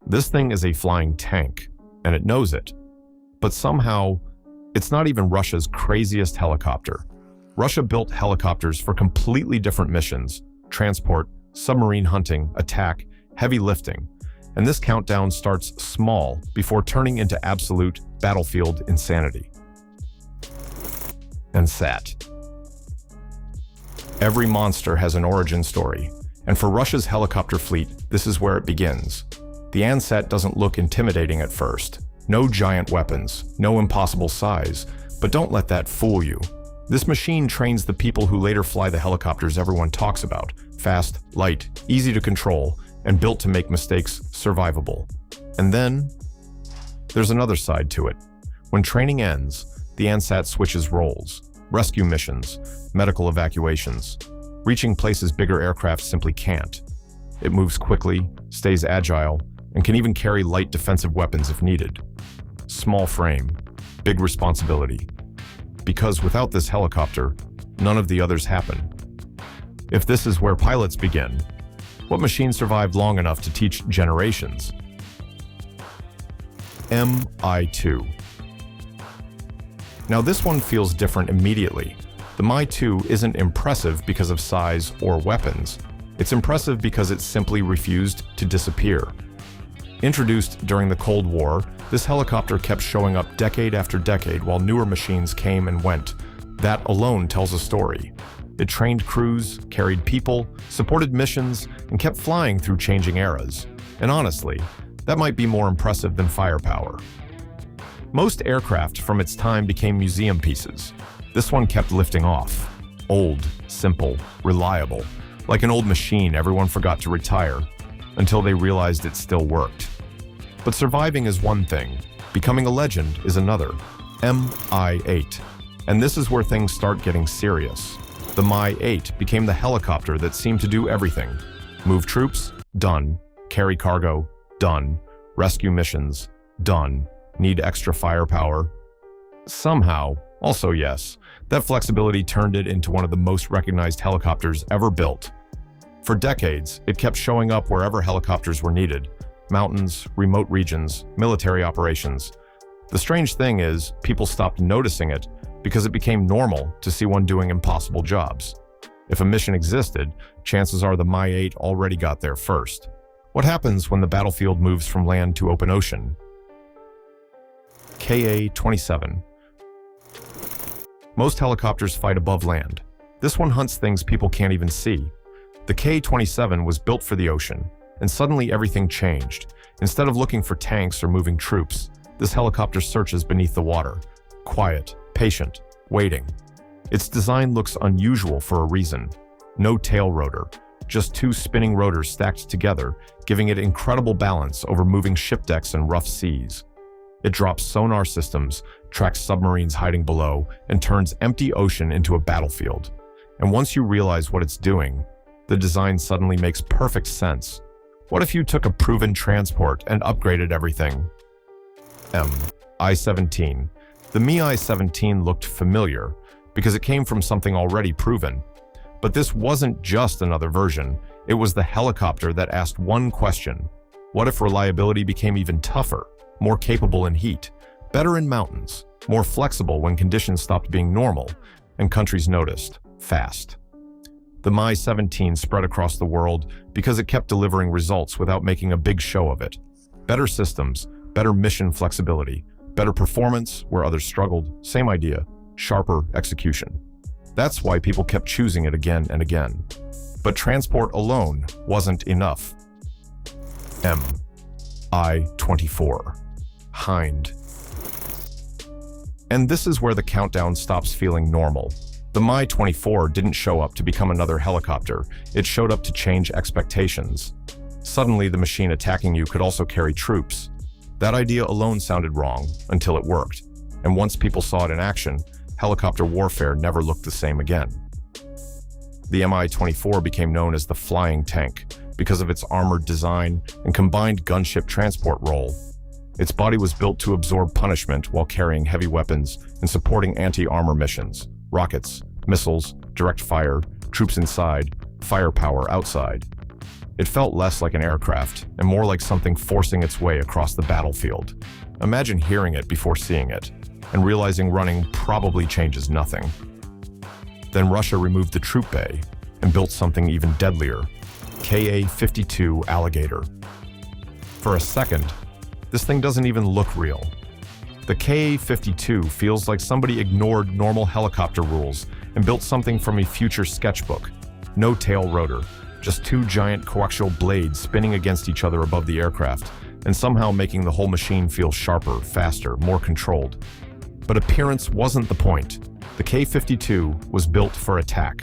This thing is a flying tank, and it knows it. But somehow, it's not even Russia's craziest helicopter. Russia built helicopters for completely different missions: transport, submarine hunting, attack, heavy lifting. And this countdown starts small before turning into absolute battlefield insanity. Ansat. Every monster has an origin story, and for Russia's helicopter fleet, this is where it begins. The Ansat doesn't look intimidating at first. No giant weapons, no impossible size, but don't let that fool you. This machine trains the people who later fly the helicopters everyone talks about: fast, light, easy to control, and built to make mistakes survivable. And then, there's another side to it. When training ends, the Ansat switches roles: rescue missions, medical evacuations, reaching places bigger aircraft simply can't. It moves quickly, stays agile, and can even carry light defensive weapons if needed. Small frame, big responsibility. Because without this helicopter, none of the others happen. If this is where pilots begin, what machine survived long enough to teach generations? Mi-2. Now this one feels different immediately. The Mi-2 isn't impressive because of size or weapons. It's impressive because it simply refused to disappear. Introduced during the Cold War, this helicopter kept showing up decade after decade while newer machines came and went. That alone tells a story. It trained crews, carried people, supported missions, and kept flying through changing eras. And honestly, that might be more impressive than firepower. Most aircraft from its time became museum pieces. This one kept lifting off. Old, simple, reliable. Like an old machine everyone forgot to retire, until they realized it still worked. But surviving is one thing. Becoming a legend is another. Mi-8. And this is where things start getting serious. The Mi-8 became the helicopter that seemed to do everything. Move troops? Done. Carry cargo? Done. Rescue missions? Done. Need extra firepower? Somehow, also yes, that flexibility turned it into one of the most recognized helicopters ever built. For decades, it kept showing up wherever helicopters were needed: mountains, remote regions, military operations. The strange thing is, people stopped noticing it because it became normal to see one doing impossible jobs. If a mission existed, chances are the Mi-8 already got there first. What happens when the battlefield moves from land to open ocean? Ka-27. Most helicopters fight above land. This one hunts things people can't even see. The Ka-27 was built for the ocean, and suddenly everything changed. Instead of looking for tanks or moving troops, this helicopter searches beneath the water. Quiet, patient, waiting. Its design looks unusual for a reason. No tail rotor, just two spinning rotors stacked together, giving it incredible balance over moving ship decks and rough seas. It drops sonar systems, tracks submarines hiding below, and turns empty ocean into a battlefield. And once you realize what it's doing, the design suddenly makes perfect sense. What if you took a proven transport and upgraded everything? Mi-17. The Mi-17 looked familiar because it came from something already proven. But this wasn't just another version. It was the helicopter that asked one question: what if reliability became even tougher, more capable in heat, better in mountains, more flexible when conditions stopped being normal, and countries noticed, fast? The Mi-17 spread across the world because it kept delivering results without making a big show of it. Better systems, better mission flexibility, better performance where others struggled, same idea, sharper execution. That's why people kept choosing it again and again. But transport alone wasn't enough. Mi-24. Hind. And this is where the countdown stops feeling normal. The Mi-24 didn't show up to become another helicopter. It showed up to change expectations. Suddenly, the machine attacking you could also carry troops. That idea alone sounded wrong until it worked. And once people saw it in action, helicopter warfare never looked the same again. The Mi-24 became known as the flying tank because of its armored design and combined gunship transport role. Its body was built to absorb punishment while carrying heavy weapons and supporting anti-armor missions: rockets, missiles, direct fire, troops inside, firepower outside. It felt less like an aircraft and more like something forcing its way across the battlefield. Imagine hearing it before seeing it, and realizing running probably changes nothing. Then Russia removed the troop bay and built something even deadlier, Ka-52 Alligator. For a second, this thing doesn't even look real. The Ka-52 feels like somebody ignored normal helicopter rules and built something from a future sketchbook. No tail rotor, just two giant coaxial blades spinning against each other above the aircraft, and somehow making the whole machine feel sharper, faster, more controlled. But appearance wasn't the point. The Ka-52 was built for attack.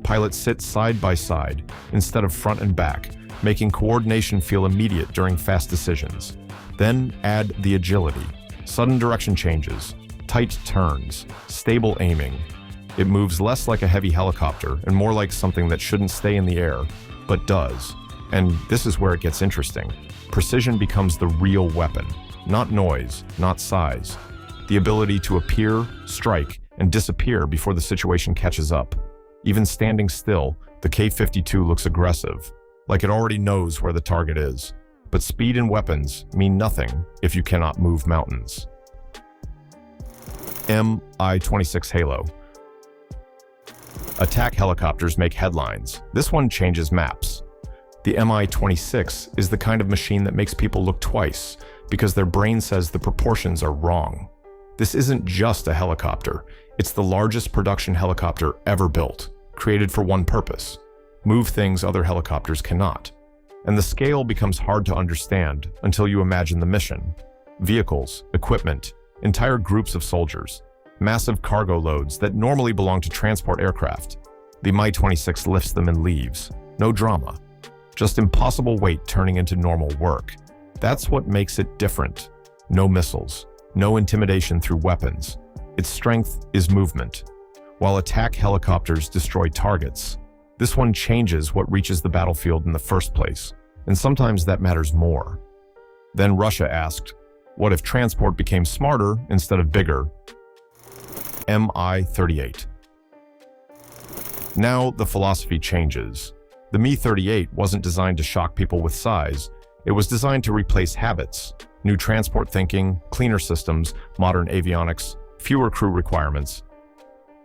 Pilots sit side by side instead of front and back, making coordination feel immediate during fast decisions. Then add the agility, sudden direction changes, tight turns, stable aiming. It moves less like a heavy helicopter and more like something that shouldn't stay in the air, but does. And this is where it gets interesting. Precision becomes the real weapon, not noise, not size. The ability to appear, strike, and disappear before the situation catches up. Even standing still, the Ka-52 looks aggressive, like it already knows where the target is. But speed and weapons mean nothing if you cannot move mountains. Mi-26 Halo. Attack helicopters make headlines. This one changes maps. The Mi-26 is the kind of machine that makes people look twice because their brain says the proportions are wrong. This isn't just a helicopter. It's the largest production helicopter ever built, created for one purpose: move things other helicopters cannot. And the scale becomes hard to understand until you imagine the mission. Vehicles, equipment, entire groups of soldiers, massive cargo loads that normally belong to transport aircraft. The Mi-26 lifts them and leaves. No drama. Just impossible weight turning into normal work. That's what makes it different. No missiles. No intimidation through weapons. Its strength is movement. While attack helicopters destroy targets, this one changes what reaches the battlefield in the first place, and sometimes that matters more. Then Russia asked, what if transport became smarter instead of bigger? Mi-38. Now the philosophy changes. The Mi-38 wasn't designed to shock people with size. It was designed to replace habits, new transport thinking, cleaner systems, modern avionics, fewer crew requirements.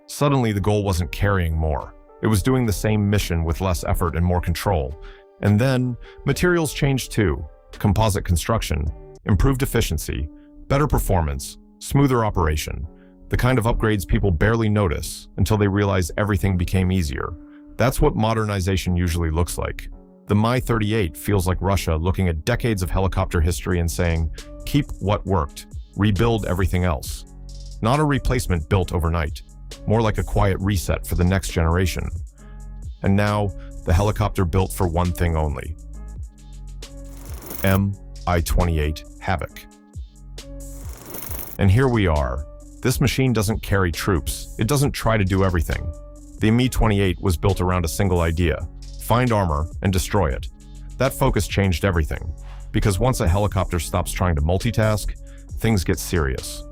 Suddenly the goal wasn't carrying more. It was doing the same mission with less effort and more control. And then materials changed too. Composite construction, improved efficiency, better performance, smoother operation. The kind of upgrades people barely notice until they realize everything became easier. That's what modernization usually looks like. The Mi-38 feels like Russia looking at decades of helicopter history and saying, keep what worked, rebuild everything else. Not a replacement built overnight, more like a quiet reset for the next generation. And now, the helicopter built for one thing only. Mi-28 Havoc. And here we are. This machine doesn't carry troops. It doesn't try to do everything. The Mi-28 was built around a single idea: find armor and destroy it. That focus changed everything, because once a helicopter stops trying to multitask, things get serious.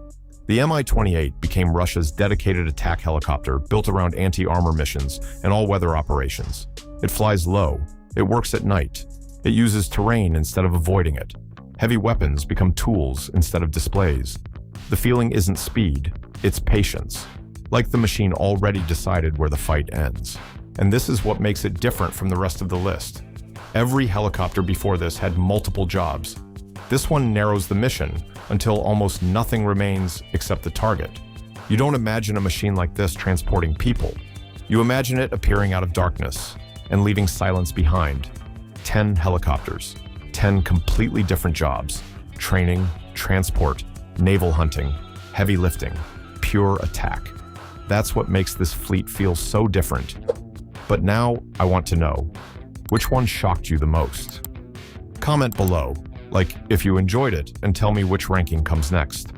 The Mi-28 became Russia's dedicated attack helicopter built around anti-armor missions and all-weather operations. It flies low. It works at night. It uses terrain instead of avoiding it. Heavy weapons become tools instead of displays. The feeling isn't speed, it's patience. Like the machine already decided where the fight ends. And this is what makes it different from the rest of the list. Every helicopter before this had multiple jobs. This one narrows the mission until almost nothing remains except the target. You don't imagine a machine like this transporting people. You imagine it appearing out of darkness and leaving silence behind. 10 helicopters, 10 completely different jobs: training, transport, naval hunting, heavy lifting, pure attack. That's what makes this fleet feel so different. But now I want to know, which one shocked you the most? Comment below, like if you enjoyed it, and tell me which ranking comes next.